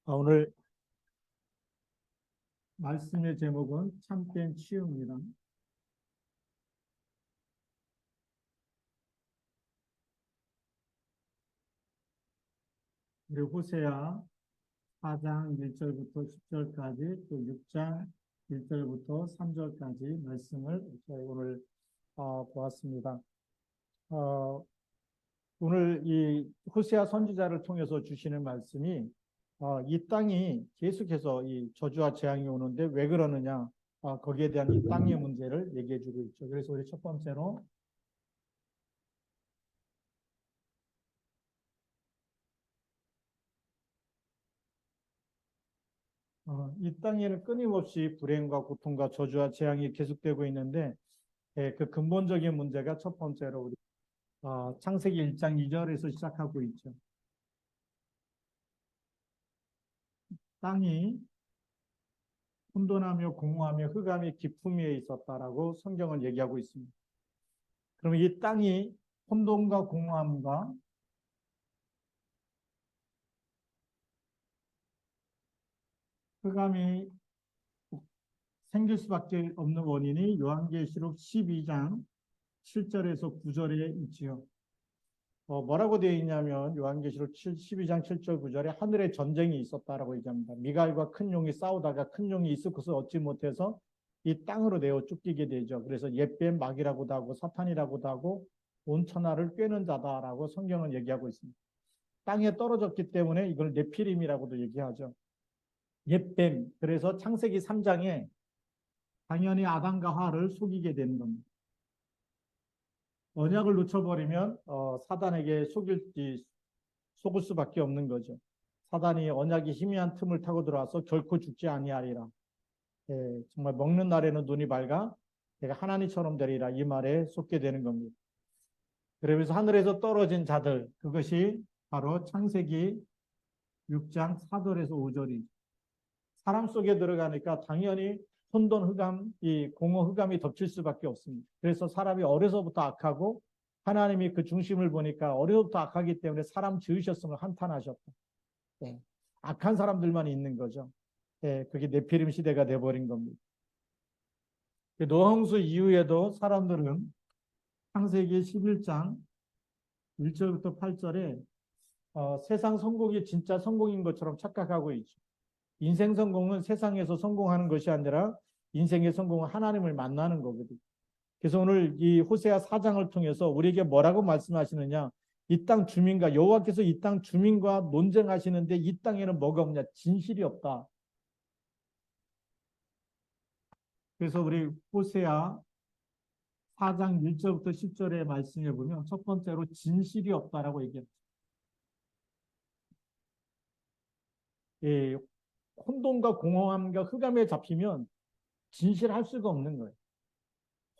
오늘 말씀의 제목은 참된 치유입니다. 우리 호세아 4장 1절부터 10절까지 또 6장 1절부터 3절까지 말씀을 저희 오늘 보았습니다. 어, 오늘 이 호세아 선지자를 통해서 주시는 말씀이 이 땅이 계속해서 이 저주와 재앙이 오는데 왜 그러느냐, 거기에 대한 이 땅의 문제를 얘기해 주고 있죠. 그래서 우리 첫 번째로 이 땅에는 끊임없이 불행과 고통과 저주와 재앙이 계속되고 있는데, 그 근본적인 문제가 첫 번째로 우리 창세기 1장 2절에서 시작하고 있죠. 땅이 혼돈하며 공허하며 흑암의 깊음 위에 있었다라고 성경은 얘기하고 있습니다. 그러면 이 땅이 혼돈과 공허함과 흑암이 생길 수밖에 없는 원인이 요한계시록 12장 7절에서 9절에 있지요. 뭐라고 되어 있냐면 요한계시록 12장 7절 9절에 하늘에 전쟁이 있었다라고 얘기합니다. 미갈과 큰 용이 싸우다가 큰 용이 있을 것을 얻지 못해서 이 땅으로 내어 쫓기게 되죠. 그래서 옛뱀 마귀라고도 하고 사탄이라고도 하고 온 천하를 꿰는 자다라고 성경은 얘기하고 있습니다. 땅에 떨어졌기 때문에 이걸 네피림이라고도 얘기하죠. 옛뱀. 그래서 창세기 3장에 당연히 아담과 하와를 속이게 되는 겁니다. 언약을 놓쳐버리면 사단에게 속을 수밖에 없는 거죠. 사단이 언약이 희미한 틈을 타고 들어와서 결코 죽지 아니하리라. 정말 먹는 날에는 눈이 밝아 내가 하나님처럼 되리라, 이 말에 속게 되는 겁니다. 그러면서 하늘에서 떨어진 자들, 그것이 바로 창세기 6장 4절에서 5절이죠. 사람 속에 들어가니까 당연히 혼돈 흑암, 이 공허 흑암이 덮칠 수밖에 없습니다. 그래서 사람이 어려서부터 악하고 하나님이 그 중심을 보니까 어려서부터 악하기 때문에 사람 지으셨음을 한탄하셨다. 네. 악한 사람들만 있는 거죠. 네, 그게 네피림 시대가 돼버린 겁니다. 노홍수 이후에도 사람들은 창세기 11장 1절부터 8절에 세상 성공이 진짜 성공인 것처럼 착각하고 있죠. 인생 성공은 세상에서 성공하는 것이 아니라 인생의 성공은 하나님을 만나는 거거든요. 그래서 오늘 이 호세아 4장을 통해서 우리에게 뭐라고 말씀하시느냐, 이 땅 주민과 여호와께서 이 땅 주민과 논쟁하시는데 이 땅에는 뭐가 없냐, 진실이 없다. 그래서 우리 호세아 4장 1절부터 10절의 말씀에 보면 첫 번째로 진실이 없다라고 얘기합니다. 예, 혼돈과 공허함과 흑암에 잡히면 진실할 수가 없는 거예요.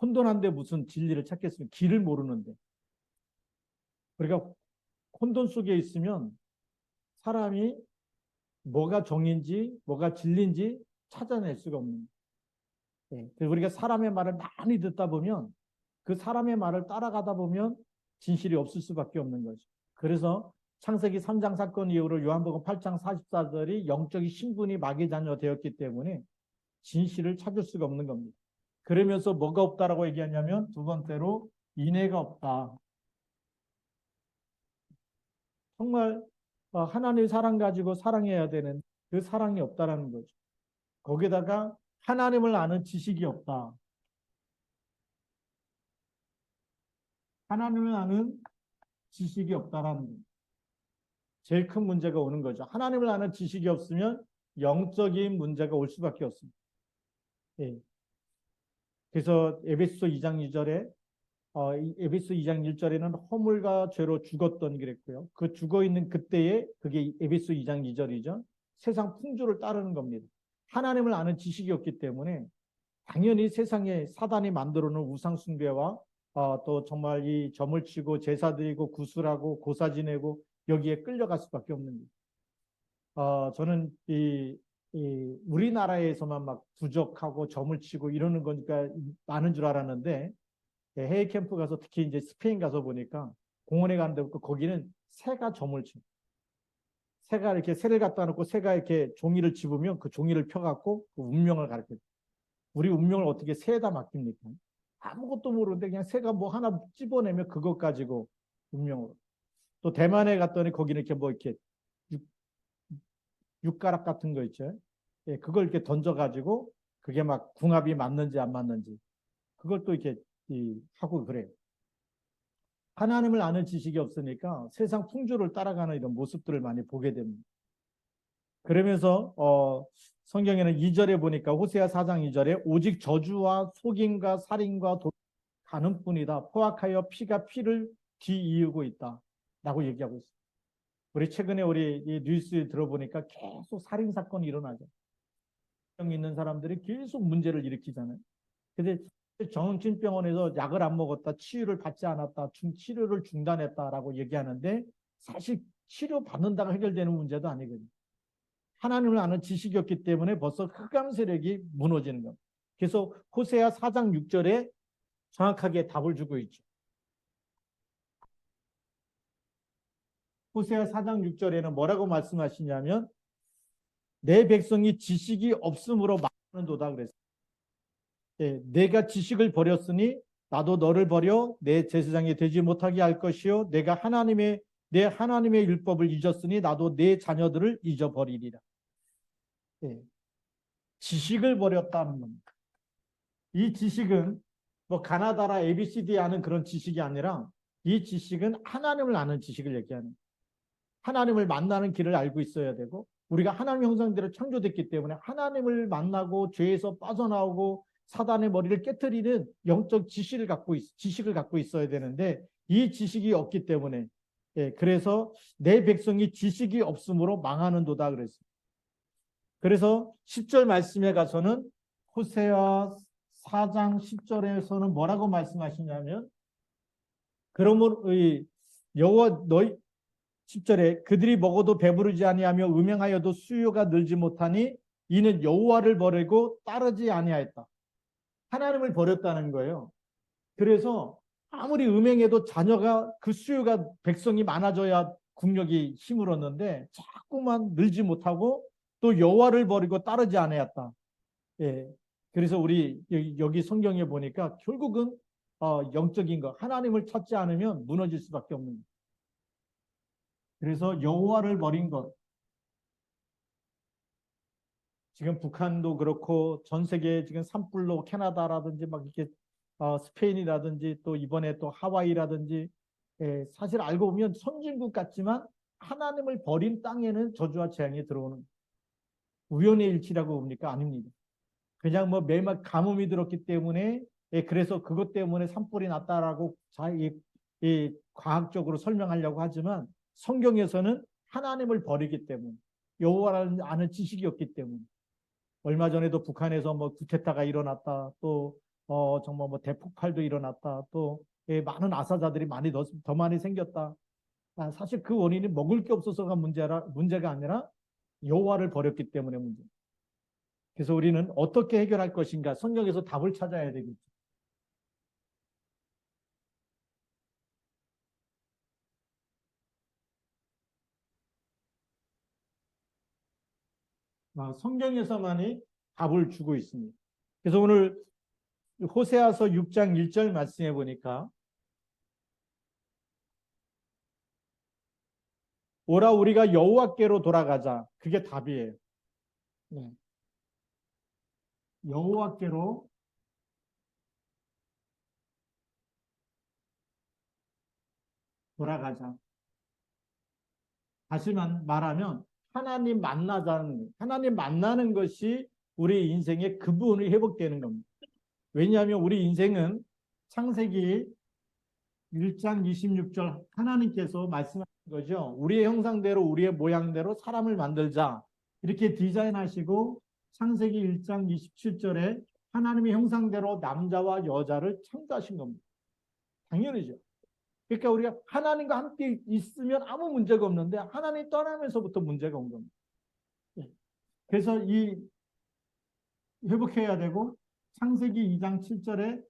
혼돈한데 무슨 진리를 찾겠습니까? 길을 모르는데. 그러니까 혼돈 속에 있으면 사람이 뭐가 정인지 뭐가 진리인지 찾아낼 수가 없는 거예요. 그래서 우리가 사람의 말을 많이 듣다 보면 그 사람의 말을 따라가다 보면 진실이 없을 수밖에 없는 거죠. 그래서 창세기 3장 사건 이후로 요한복음 8장 44절이 영적인 신분이 마귀 자녀 되었기 때문에 진실을 찾을 수가 없는 겁니다. 그러면서 뭐가 없다라고 얘기하냐면 두 번째로 인애가 없다. 정말 하나님 사랑 가지고 사랑해야 되는 그 사랑이 없다라는 거죠. 거기다가 하나님을 아는 지식이 없다. 하나님을 아는 지식이 없다라는 거죠. 제일 큰 문제가 오는 거죠. 하나님을 아는 지식이 없으면 영적인 문제가 올 수밖에 없습니다. 예. 그래서 에베소 2장 2절에 에베소 2장 1절에는 허물과 죄로 죽었던 그랬고요. 그 죽어 있는 그때에 그게 에베소 2장 2절이죠. 세상 풍조를 따르는 겁니다. 하나님을 아는 지식이 없기 때문에 당연히 세상에 사단이 만들어 놓은 우상 숭배와 또 정말 이 점을 치고 제사 드리고 구슬하고 고사 지내고 여기에 끌려갈 수밖에 없는 거예요. 저는 우리나라에서만 막 부적하고 점을 치고 이러는 거니까 많은 줄 알았는데, 해외 캠프 가서 특히 이제 스페인 가서 보니까 공원에 가는데 거기는 새가 점을 치. 새가 이렇게 새를 갖다 놓고 새가 이렇게 종이를 집으면 그 종이를 펴갖고 그 운명을 가르쳐요. 우리 운명을 어떻게 새에다 맡깁니까? 아무것도 모르는데 그냥 새가 뭐 하나 집어내면 그것 가지고 운명으로. 또 대만에 갔더니 거기는 이렇게 뭐 이렇게 육, 육가락 같은 거 있죠. 예, 그걸 이렇게 던져가지고 그게 막 궁합이 맞는지 안 맞는지 그걸 또 이렇게 하고 그래요. 하나님을 아는 지식이 없으니까 세상 풍조를 따라가는 이런 모습들을 많이 보게 됩니다. 그러면서 성경에는 2절에 보니까 호세아 4장 2절에 오직 저주와 속임과 살인과 가는 뿐이다. 포악하여 피가 피를 뒤이우고 있다. 라고 얘기하고 있습니다. 우리 최근에 우리 이 뉴스 들어보니까 계속 살인 사건이 일어나죠. 병 있는 사람들이 계속 문제를 일으키잖아요. 근데 정신병원에서 약을 안 먹었다, 치유를 받지 않았다, 치료를 중단했다라고 얘기하는데 사실 치료 받는다고 해결되는 문제도 아니거든요. 하나님을 아는 지식이 없기 때문에 벌써 흑암 세력이 무너지는 겁니다. 그래서 호세아 4장 6절에 정확하게 답을 주고 있죠. 호세아 4장 6절에는 뭐라고 말씀하시냐면 내 백성이 지식이 없음으로 망하는도다 그랬어요. 예, 내가 지식을 버렸으니 나도 너를 버려 내 제사장이 되지 못하게 할 것이요 내가 내 하나님의 율법을 잊었으니 나도 내 자녀들을 잊어버리리라. 예, 지식을 버렸다는 겁니다. 이 지식은 뭐 가나다라 ABCD 아는 그런 지식이 아니라 이 지식은 하나님을 아는 지식을 얘기하는 하나님을 만나는 길을 알고 있어야 되고 우리가 하나님 형상대로 창조됐기 때문에 하나님을 만나고 죄에서 빠져나오고 사단의 머리를 깨트리는 영적 지식을 갖고 있어야 되는데 이 지식이 없기 때문에 그래서 내 백성이 지식이 없으므로 망하는도다 그랬습니다. 그래서 10절 말씀에 가서는 호세아 4장 10절에서는 뭐라고 말씀하시냐면 그러므로 여호와 너희 10절에 그들이 먹어도 배부르지 아니하며 음행하여도 수요가 늘지 못하니 이는 여호와를 버리고 따르지 아니하였다. 하나님을 버렸다는 거예요. 그래서 아무리 음행해도 자녀가 그 수요가 백성이 많아져야 국력이 힘을 얻는데 자꾸만 늘지 못하고 또 여호와를 버리고 따르지 아니하였다. 예. 그래서 우리 여기 성경에 보니까 결국은 영적인 거 하나님을 찾지 않으면 무너질 수밖에 없는 거예요. 그래서 여호와를 버린 것 지금 북한도 그렇고 전 세계 지금 산불로 캐나다라든지 막 이렇게 스페인이라든지 또 이번에 또 하와이라든지 사실 알고 보면 선진국 같지만 하나님을 버린 땅에는 저주와 재앙이 들어오는 우연의 일치라고 봅니까? 아닙니다. 그냥 뭐 매일 가뭄이 들었기 때문에 그래서 그것 때문에 산불이 났다라고 과학적으로 설명하려고 하지만 성경에서는 하나님을 버리기 때문에 여호와를 아는 지식이 없기 때문에 얼마 전에도 북한에서 뭐 쿠데타가 일어났다 또 정말 뭐 대폭발도 일어났다 또 많은 아사자들이 더 많이 생겼다. 사실 그 원인이 먹을 게 없어서가 문제가 아니라 여호와를 버렸기 때문에 문제. 그래서 우리는 어떻게 해결할 것인가 성경에서 답을 찾아야 되겠죠. 성경에서만이 답을 주고 있습니다. 그래서 오늘 호세아서 6장 1절 말씀해 보니까 오라 우리가 여호와께로 돌아가자. 그게 답이에요. 네. 여호와께로 돌아가자. 다시 말하면 하나님 만나는 것이 우리 인생의 근본이 회복되는 겁니다. 왜냐하면 우리 인생은 창세기 1장 26절 하나님께서 말씀하신 거죠. 우리의 형상대로 우리의 모양대로 사람을 만들자. 이렇게 디자인하시고 창세기 1장 27절에 하나님의 형상대로 남자와 여자를 창조하신 겁니다. 당연히죠. 그러니까 우리가 하나님과 함께 있으면 아무 문제가 없는데 하나님 떠나면서부터 문제가 온 겁니다. 그래서 회복해야 되고 창세기 2장 7절에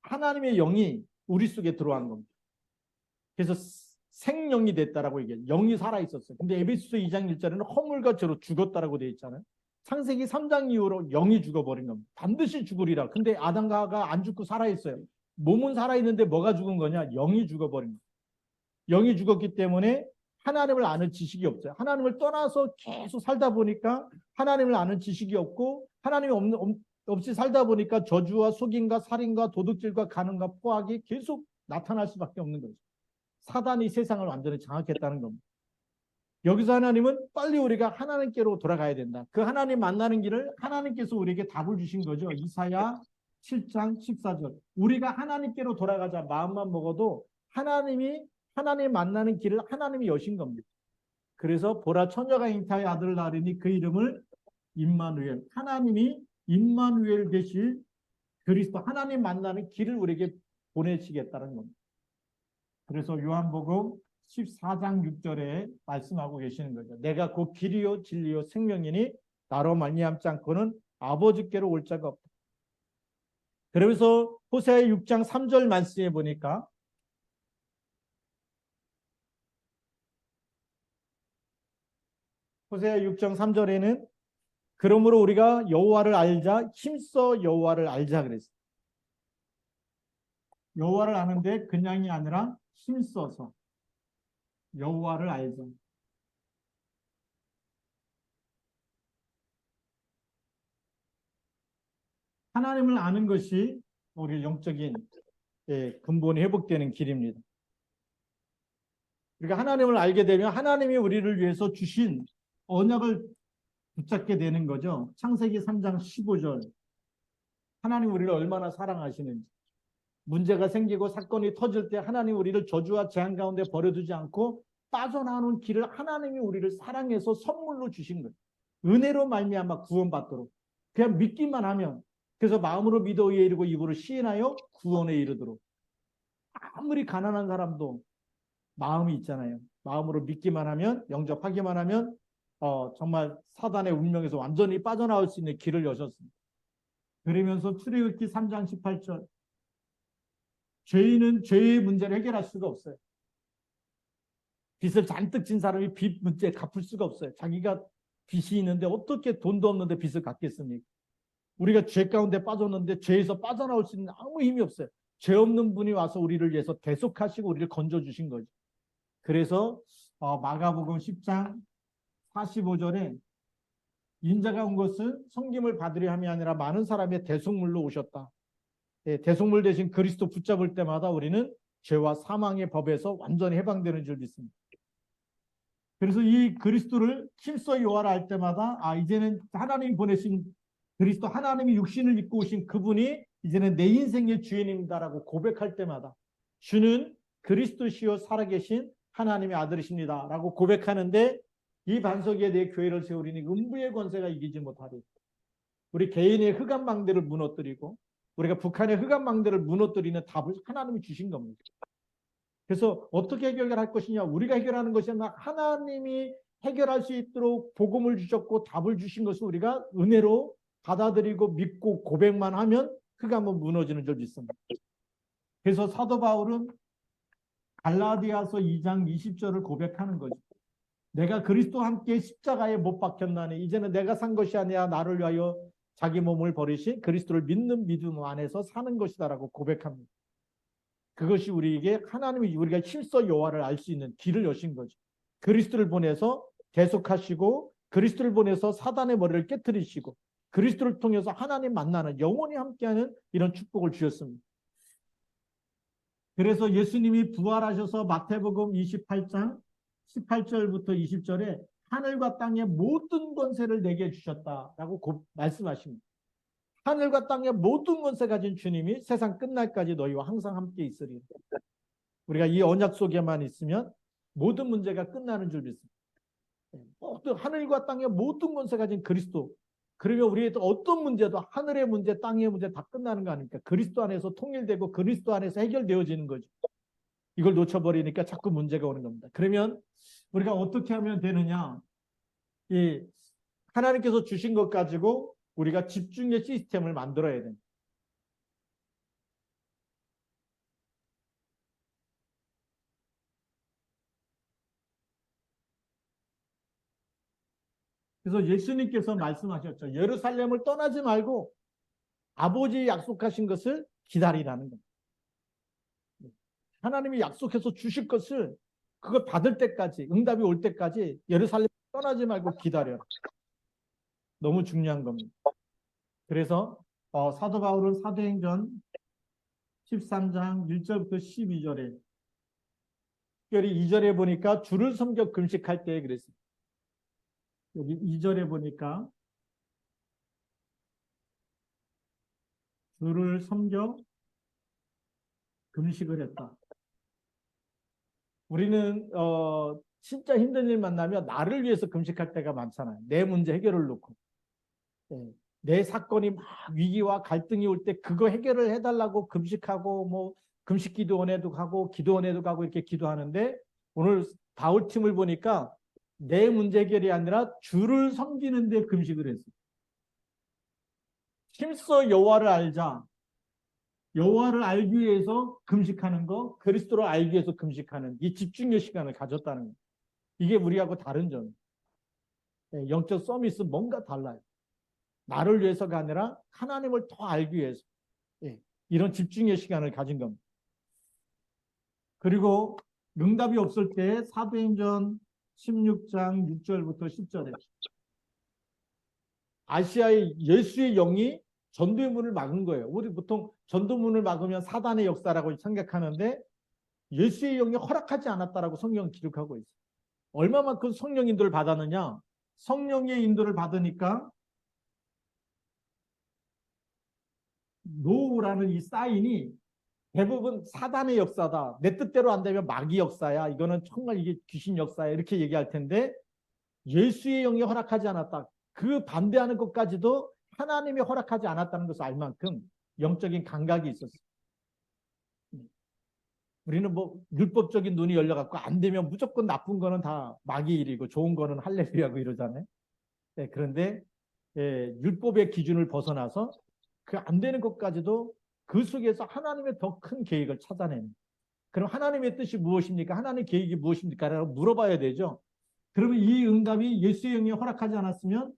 하나님의 영이 우리 속에 들어간 겁니다. 그래서 생령이 됐다라고 얘기해요. 영이 살아있었어요. 근데 에베소서 2장 1절에는 허물과 죄로 죽었다라고 되어 있잖아요. 창세기 3장 이후로 영이 죽어버린 겁니다. 반드시 죽으리라. 근데 아담과 안 죽고 살아있어요. 몸은 살아있는데 뭐가 죽은 거냐? 영이 죽어버린 거예요. 영이 죽었기 때문에 하나님을 아는 지식이 없어요. 하나님을 떠나서 계속 살다 보니까 하나님을 아는 지식이 없고 하나님이 없이 살다 보니까 저주와 속임과 살인과 도둑질과 간음과 포악이 계속 나타날 수밖에 없는 거죠. 사단이 세상을 완전히 장악했다는 겁니다. 여기서 하나님은 빨리 우리가 하나님께로 돌아가야 된다. 그 하나님 만나는 길을 하나님께서 우리에게 답을 주신 거죠. 이사야 7장 14절. 우리가 하나님께로 돌아가자 마음만 먹어도 하나님 만나는 길을 하나님이 여신 겁니다. 그래서 보라 처녀가 잉타의 아들을 낳으니 그 이름을 임마누엘. 하나님이 임마누엘 되실 그리스도 하나님 만나는 길을 우리에게 보내시겠다는 겁니다. 그래서 요한복음 14장 6절에 말씀하고 계시는 거죠. 내가 곧 길이요 진리요 생명이니 나로 말미암지 않고는 아버지께로 올 자가 없다. 그러면서 호세아 6장 3절 말씀해 보니까 호세아 6장 3절에는 그러므로 우리가 여호와를 알자 힘써 여호와를 알자 그랬어요. 여호와를 아는데 그냥이 아니라 힘써서 여호와를 알자. 하나님을 아는 것이 우리 영적인 근본이 회복되는 길입니다. 그러니까 하나님을 알게 되면 하나님이 우리를 위해서 주신 언약을 붙잡게 되는 거죠. 창세기 3장 15절. 하나님 우리를 얼마나 사랑하시는지. 문제가 생기고 사건이 터질 때 하나님 우리를 저주와 재앙 가운데 버려두지 않고 빠져나오는 길을 하나님이 우리를 사랑해서 선물로 주신 거예요. 은혜로 말미암아 구원받도록. 그냥 믿기만 하면 그래서 마음으로 믿어 의에 이르고 입으로 시인하여 구원에 이르도록. 아무리 가난한 사람도 마음이 있잖아요. 마음으로 믿기만 하면 영접하기만 하면 정말 사단의 운명에서 완전히 빠져나올 수 있는 길을 여셨습니다. 그러면서 출애굽기 3장 18절 죄인은 죄의 문제를 해결할 수가 없어요. 빚을 잔뜩 진 사람이 빚 문제 갚을 수가 없어요. 자기가 빚이 있는데 어떻게 돈도 없는데 빚을 갚겠습니까? 우리가 죄 가운데 빠졌는데 죄에서 빠져나올 수 있는 아무 힘이 없어요. 죄 없는 분이 와서 우리를 위해서 대속하시고 우리를 건져주신 거죠. 그래서 마가복음 10장 45절에 인자가 온 것은 섬김을 받으려 함이 아니라 많은 사람의 대속물로 오셨다. 대속물 대신 그리스도 붙잡을 때마다 우리는 죄와 사망의 법에서 완전히 해방되는 줄 믿습니다. 그래서 이 그리스도를 힘써 요하라 할 때마다 이제는 하나님이 보내신 그리스도 하나님이 육신을 입고 오신 그분이 이제는 내 인생의 주인입니다라고 고백할 때마다 주는 그리스도시요 살아계신 하나님의 아들이십니다 라고 고백하는데 이 반석 위에 내 교회를 세우리니 음부의 권세가 이기지 못하리. 우리 개인의 흑암망대를 무너뜨리고 우리가 북한의 흑암망대를 무너뜨리는 답을 하나님이 주신 겁니다. 그래서 어떻게 해결할 것이냐? 우리가 해결하는 것이 아니라 하나님이 해결할 수 있도록 복음을 주셨고 답을 주신 것을 우리가 은혜로 받아들이고 믿고 고백만 하면 흑암은 무너지는 줄 믿습니다. 그래서 사도 바울은 갈라디아서 2장 20절을 고백하는 거죠. 내가 그리스도와 함께 십자가에 못 박혔나니 이제는 내가 산 것이 아니라 나를 위하여 자기 몸을 버리신 그리스도를 믿는 믿음 안에서 사는 것이다라고 고백합니다. 그것이 우리에게 하나님이 우리가 힘써 여호와를 알 수 있는 길을 여신 거죠. 그리스도를 보내서 대속하시고 그리스도를 보내서 사단의 머리를 깨뜨리시고 그리스도를 통해서 하나님 만나는 영원히 함께하는 이런 축복을 주셨습니다. 그래서 예수님이 부활하셔서 마태복음 28장 18절부터 20절에 하늘과 땅의 모든 권세를 내게 주셨다라고 말씀하십니다. 하늘과 땅의 모든 권세 가진 주님이 세상 끝날까지 너희와 항상 함께 있으리. 우리가 이 언약 속에만 있으면 모든 문제가 끝나는 줄 믿습니다. 하늘과 땅의 모든 권세 가진 그리스도. 그러면 우리의 어떤 문제도 하늘의 문제, 땅의 문제 다 끝나는 거 아닙니까? 그리스도 안에서 통일되고 그리스도 안에서 해결되어지는 거죠. 이걸 놓쳐버리니까 자꾸 문제가 오는 겁니다. 그러면 우리가 어떻게 하면 되느냐? 하나님께서 주신 것 가지고 우리가 집중의 시스템을 만들어야 됩니다. 그래서 예수님께서 말씀하셨죠. 예루살렘을 떠나지 말고 아버지의 약속하신 것을 기다리라는 겁니다. 하나님이 약속해서 주실 것을 그걸 받을 때까지, 응답이 올 때까지 예루살렘 떠나지 말고 기다려라. 너무 중요한 겁니다. 그래서 사도 바울은 사도행전 13장 1절부터 12절에 특별히 2절에 보니까 주를 섬겨 금식할 때에 그랬어요. 여기 2절에 보니까 주를 섬겨 금식을 했다. 우리는 진짜 힘든 일 만나면 나를 위해서 금식할 때가 많잖아요. 내 문제 해결을 놓고. 내 사건이 막 위기와 갈등이 올 때 그거 해결을 해달라고 금식하고 뭐 금식 기도원에도 가고 기도원에도 가고 이렇게 기도하는데 오늘 바울 팀을 보니까 내 문제 해결이 아니라 주를 섬기는 데 금식을 했어요. 힘써 여호와를 알자. 여호와를 알기 위해서 금식하는 거, 그리스도를 알기 위해서 금식하는 이 집중력 시간을 가졌다는 거. 이게 우리하고 다른 점. 영적 서밋은 뭔가 달라요. 나를 위해서가 아니라 하나님을 더 알기 위해서 이런 집중의 시간을 가진 겁니다. 그리고 응답이 없을 때 사도행전 16장 6절부터 10절에 아시아의 예수의 영이 전도의 문을 막은 거예요. 우리 보통 전도문을 막으면 사단의 역사라고 생각하는데 예수의 영이 허락하지 않았다라고 성경은 기록하고 있어요. 얼마만큼 성령 인도를 받았느냐? 성령의 인도를 받으니까 노우라는 이 사인이 대부분 사단의 역사다. 내 뜻대로 안 되면 마귀 역사야. 이거는 정말 이게 귀신 역사야. 이렇게 얘기할 텐데 예수의 영이 허락하지 않았다. 그 반대하는 것까지도 하나님이 허락하지 않았다는 것을 알 만큼 영적인 감각이 있었어요. 우리는 뭐 율법적인 눈이 열려갖고 안 되면 무조건 나쁜 거는 다 마귀 일이고 좋은 거는 할렐루야고 이러잖아요. 그런데 율법의 기준을 벗어나서 그 안 되는 것까지도 그 속에서 하나님의 더 큰 계획을 찾아내는. 그럼 하나님의 뜻이 무엇입니까? 하나님의 계획이 무엇입니까? 라고 물어봐야 되죠. 그러면 이 응답이 예수의 영이 허락하지 않았으면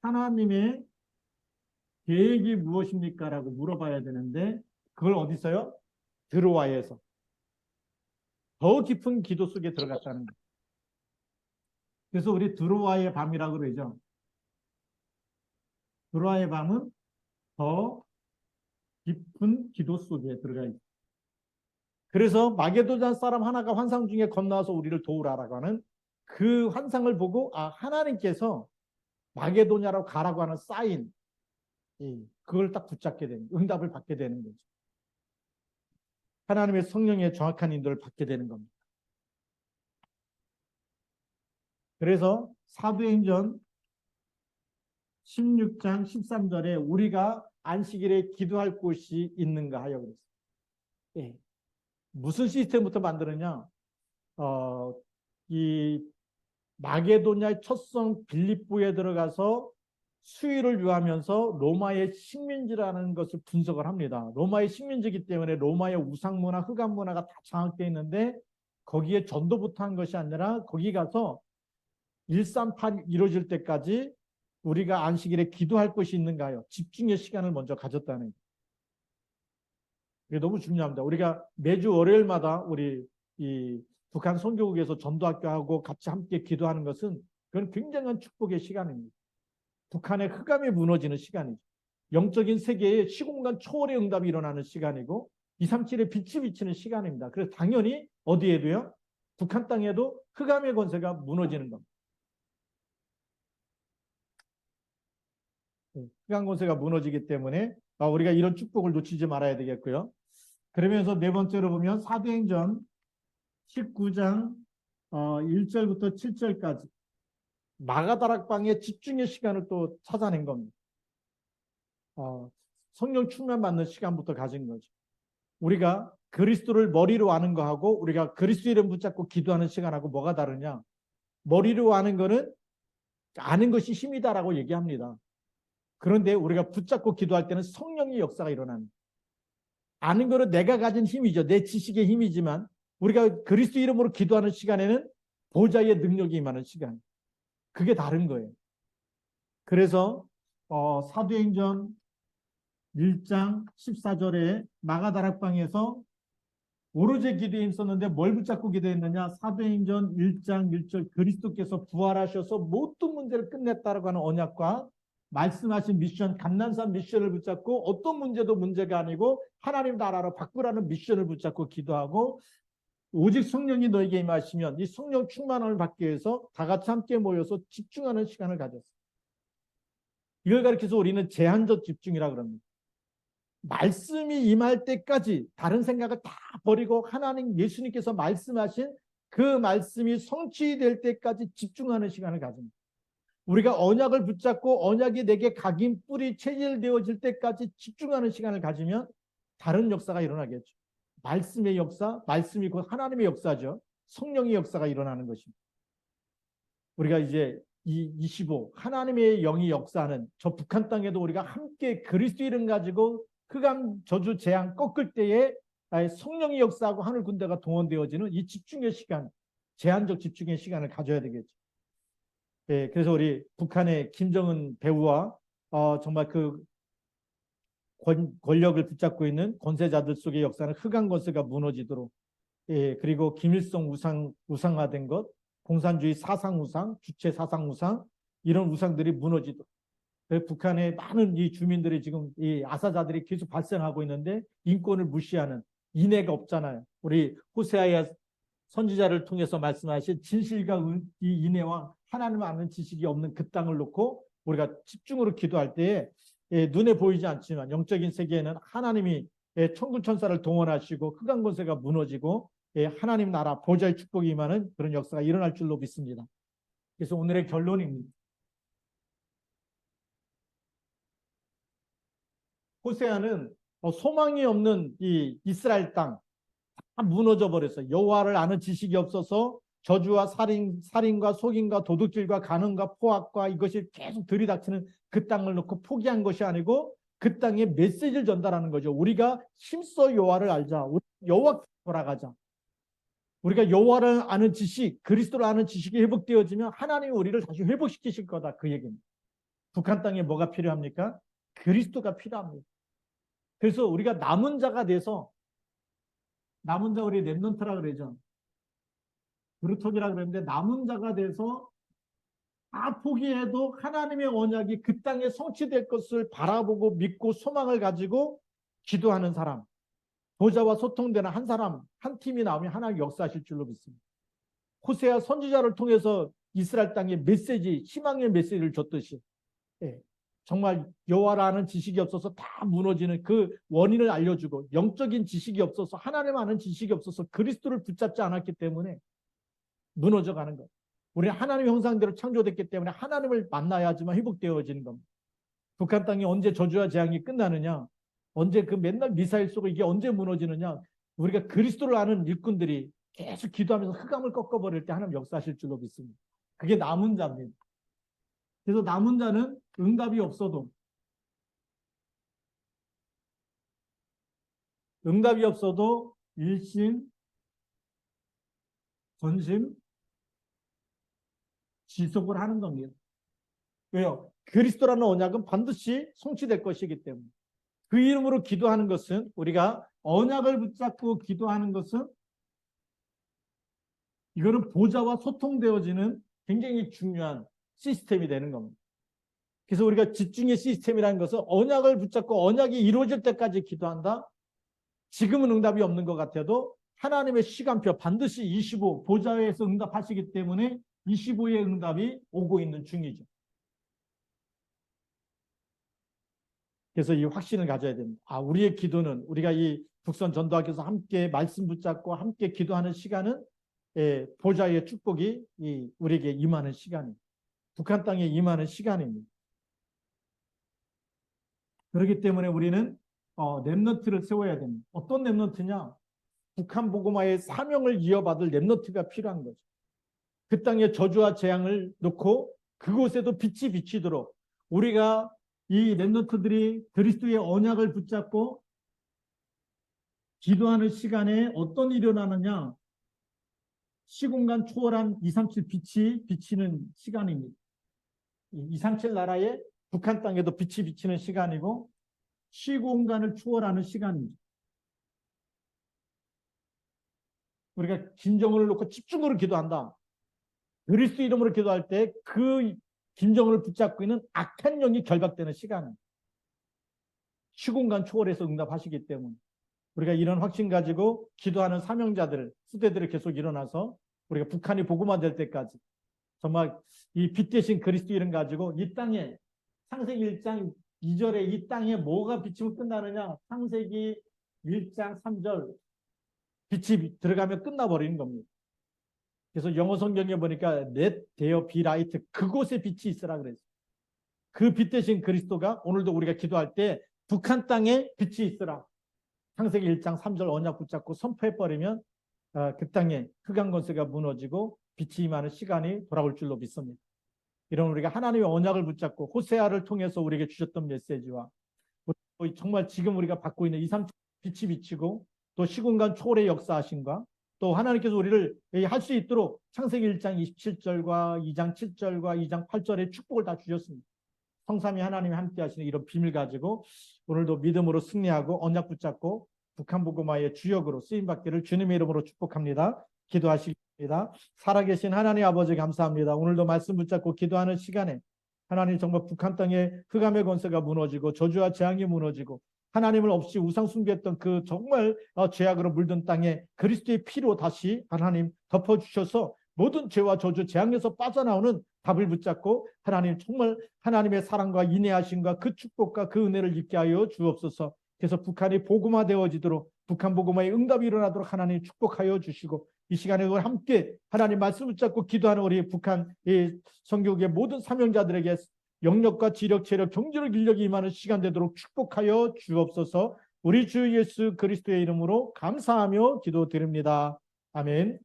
하나님의 계획이 무엇입니까? 라고 물어봐야 되는데 그걸 어디서요? 드로아에서. 더 깊은 기도 속에 들어갔다는 거예요. 그래서 우리 드로아의 밤이라고 그러죠. 드로아의 밤은 더 깊은 기도 속에 들어가 있어요. 그래서 마게도단 사람 하나가 환상 중에 건너와서 우리를 도우라라고 하는 그 환상을 보고 하나님께서 마게도냐로 가라고 하는 사인 그걸 딱 붙잡게 되는 응답을 받게 되는 거죠. 하나님의 성령의 정확한 인도를 받게 되는 겁니다. 그래서 사도행전 16장 13절에 우리가 안식일에 기도할 곳이 있는가 하여 그랬어요. 무슨 시스템부터 만드느냐? 이 마게도냐의 첫성 빌립보에 들어가서 수의를 유하면서 로마의 식민지라는 것을 분석을 합니다. 로마의 식민지이기 때문에 로마의 우상문화, 흑암문화가 다 장악되어 있는데 거기에 전도부터 한 것이 아니라 거기 가서 138 이루어질 때까지 우리가 안식일에 기도할 것이 있는가요? 집중의 시간을 먼저 가졌다는 거예요. 이게 너무 중요합니다. 우리가 매주 월요일마다 우리 이 북한 선교국에서 전도학교하고 같이 함께 기도하는 것은 그건 굉장한 축복의 시간입니다. 북한의 흑암이 무너지는 시간이죠. 영적인 세계에 시공간 초월의 응답이 일어나는 시간이고 237의 빛이 비치는 시간입니다. 그래서 당연히 어디에도요? 북한 땅에도 흑암의 권세가 무너지는 겁니다. 흑암 권세가 무너지기 때문에 우리가 이런 축복을 놓치지 말아야 되겠고요. 그러면서 네 번째로 보면 사도행전 19장 1절부터 7절까지 마가다락방의 집중의 시간을 또 찾아낸 겁니다. 성령 충만 받는 시간부터 가진 거죠. 우리가 그리스도를 머리로 아는 거하고 우리가 그리스도 이름 붙잡고 기도하는 시간하고 뭐가 다르냐? 머리로 아는 거는 아는 것이 힘이다라고 얘기합니다. 그런데 우리가 붙잡고 기도할 때는 성령의 역사가 일어납니다. 아는 거는 내가 가진 힘이죠. 내 지식의 힘이지만 우리가 그리스도 이름으로 기도하는 시간에는 보좌의 능력이 임하는 시간. 그게 다른 거예요. 그래서 사도행전 1장 14절에 마가다락방에서 오로지 기도에 있었는데 뭘 붙잡고 기도했느냐? 사도행전 1장 1절 그리스도께서 부활하셔서 모든 문제를 끝냈다라고 하는 언약과 말씀하신 미션, 감난산 미션을 붙잡고 어떤 문제도 문제가 아니고 하나님 나라로 바꾸라는 미션을 붙잡고 기도하고 오직 성령이 너에게 임하시면 이 성령 충만함을 받기 위해서 다 같이 함께 모여서 집중하는 시간을 가졌어요. 이걸 가리켜서 우리는 제한적 집중이라고 합니다. 말씀이 임할 때까지 다른 생각을 다 버리고 하나님 예수님께서 말씀하신 그 말씀이 성취될 때까지 집중하는 시간을 가집니다. 우리가 언약을 붙잡고 언약이 내게 각인 뿌리 체질되어질 때까지 집중하는 시간을 가지면 다른 역사가 일어나겠죠. 말씀의 역사, 말씀이 곧 하나님의 역사죠. 성령의 역사가 일어나는 것입니다. 우리가 이제 이 25 하나님의 영이 역사하는 저 북한 땅에도 우리가 함께 그리스도 이름 가지고 흑암 저주 재앙 꺾을 때에 성령이 역사하고 하늘 군대가 동원되어지는 이 집중의 시간, 제한적 집중의 시간을 가져야 되겠죠. 예, 그래서 우리 북한의 김정은 배우와 정말 그 권력을 붙잡고 있는 권세자들 속의 역사는 흑암 권세가 무너지도록, 예, 그리고 김일성 우상화된 것, 공산주의 사상 우상, 주체 사상 우상, 이런 우상들이 무너지도록. 북한의 많은 이 주민들이 지금 이 아사자들이 계속 발생하고 있는데 인권을 무시하는 인애가 없잖아요. 우리 호세아야 선지자를 통해서 말씀하신 진실과 이 인애와 하나님을 아는 지식이 없는 그 땅을 놓고 우리가 집중으로 기도할 때에 눈에 보이지 않지만 영적인 세계에는 하나님이 천군 천사를 동원하시고 흑암 권세가 무너지고 하나님 나라 보좌의 축복이 임하는 그런 역사가 일어날 줄로 믿습니다. 그래서 오늘의 결론입니다. 호세아는 소망이 없는 이 이스라엘 땅 다 무너져 버렸어요. 여호와를 아는 지식이 없어서 저주와 살인과 속임과 도둑질과 간음과 포악과 이것이 계속 들이닥치는 그 땅을 놓고 포기한 것이 아니고 그 땅에 메시지를 전달하는 거죠. 우리가 힘써 여호와를 알자. 여호와께 돌아가자. 우리가 여호와를 아는 지식, 그리스도를 아는 지식이 회복되어지면 하나님이 우리를 다시 회복시키실 거다. 그 얘기입니다. 북한 땅에 뭐가 필요합니까? 그리스도가 필요합니다. 그래서 우리가 남은 자가 돼서 남은 자 우리 렘넌트라 그러죠. 브루토기라 그러는데 남은 자가 돼서 다 포기해도 하나님의 언약이 그 땅에 성취될 것을 바라보고 믿고 소망을 가지고 기도하는 사람, 보좌와 소통되는 한 사람, 한 팀이 나오면 하나님 역사하실 줄로 믿습니다. 호세아 선지자를 통해서 이스라엘 땅에 메시지, 희망의 메시지를 줬듯이 정말 여호와를 아는 지식이 없어서 다 무너지는 그 원인을 알려주고 영적인 지식이 없어서 하나님 아는 지식이 없어서 그리스도를 붙잡지 않았기 때문에 무너져가는 것. 우리는 하나님의 형상대로 창조됐기 때문에 하나님을 만나야지만 회복되어지는 겁니다. 북한 땅이 언제 저주와 재앙이 끝나느냐? 언제 그 맨날 미사일 쏘고 이게 언제 무너지느냐? 우리가 그리스도를 아는 일꾼들이 계속 기도하면서 흑암을 꺾어버릴 때 하나님 역사하실 줄로 믿습니다. 그게 남은 자입니다. 그래서 남은 자는 응답이 없어도 일심, 전심, 지속을 하는 겁니다. 왜요? 그리스도라는 언약은 반드시 성취될 것이기 때문에. 그 이름으로 기도하는 것은 우리가 언약을 붙잡고 기도하는 것은 이거는 보좌와 소통되어지는 굉장히 중요한 시스템이 되는 겁니다. 그래서 우리가 집중의 시스템이라는 것은 언약을 붙잡고 언약이 이루어질 때까지 기도한다. 지금은 응답이 없는 것 같아도 하나님의 시간표 반드시 25 보좌에서 응답하시기 때문에 25의 응답이 오고 있는 중이죠. 그래서 이 확신을 가져야 됩니다. 우리의 기도는 우리가 이 북선 전도학교에서 함께 말씀 붙잡고 함께 기도하는 시간은 보좌의 축복이 우리에게 임하는 시간입니다. 북한 땅에 임하는 시간입니다. 그렇기 때문에 우리는 렘넌트를 세워야 됩니다. 어떤 렘넌트냐? 북한 복음화의 사명을 이어받을 렘넌트가 필요한 거죠. 그 땅에 저주와 재앙을 놓고 그곳에도 빛이 비치도록 우리가 이 렘넌트들이 그리스도의 언약을 붙잡고 기도하는 시간에 어떤 일이 일어나느냐? 시공간 초월한 237 빛이 비치는 시간입니다. 237 나라의 북한 땅에도 빛이 비치는 시간이고 시공간을 초월하는 시간입니다. 우리가 김정은을 놓고 집중으로 기도한다. 그리스도 이름으로 기도할 때 그 김정은을 붙잡고 있는 악한 영이 결박되는 시간입니다. 시공간 초월해서 응답하시기 때문에 우리가 이런 확신 가지고 기도하는 사명자들, 수대들이 계속 일어나서 우리가 북한이 복음화될 때까지 정말 이 빛 대신 그리스도 이름 가지고 이 땅에 창세기 1장 2절에 이 땅에 뭐가 비치면 끝나느냐? 창세기 1장 3절 빛이 들어가면 끝나버리는 겁니다. 그래서 영어 성경에 보니까 Let there be light, 그곳에 빛이 있으라 그랬어요. 그 빛 대신 그리스도가 오늘도 우리가 기도할 때 북한 땅에 빛이 있으라. 창세기 1장 3절 언약 붙잡고 선포해버리면 그 땅에 흑암 권세가 무너지고 빛이 임하는 시간이 돌아올 줄로 믿습니다. 이런 우리가 하나님의 언약을 붙잡고 호세아를 통해서 우리에게 주셨던 메시지와 정말 지금 우리가 받고 있는 2, 3 빛이 비치고 또 시공간 초월의 역사하심과 또 하나님께서 우리를 할 수 있도록 창세기 1장 27절과 2장 7절과 2장 8절의 축복을 다 주셨습니다. 성삼위 하나님이 함께 하시는 이런 비밀 가지고 오늘도 믿음으로 승리하고 언약 붙잡고 북한 복음화의 주역으로 쓰임받기를 주님의 이름으로 축복합니다. 기도하시겠습니다. 살아계신 하나님 아버지 감사합니다. 오늘도 말씀 붙잡고 기도하는 시간에 하나님 정말 북한 땅에 흑암의 권세가 무너지고 저주와 재앙이 무너지고 하나님을 없이 우상 숭배했던 그 정말 죄악으로 물든 땅에 그리스도의 피로 다시 하나님 덮어주셔서 모든 죄와 저주 재앙에서 빠져나오는 답을 붙잡고 하나님 정말 하나님의 사랑과 인내하심과 그 축복과 그 은혜를 입게 하여 주옵소서. 그래서 북한이 복음화되어지도록 북한 복음화의 응답이 일어나도록 하나님 축복하여 주시고 이 시간에 함께 하나님 말씀 붙잡고 기도하는 우리 북한 선교국의 모든 사명자들에게 영력과 지력, 체력, 경제력, 인력이 임하는 시간 되도록 축복하여 주옵소서. 우리 주 예수 그리스도의 이름으로 감사하며 기도드립니다. 아멘.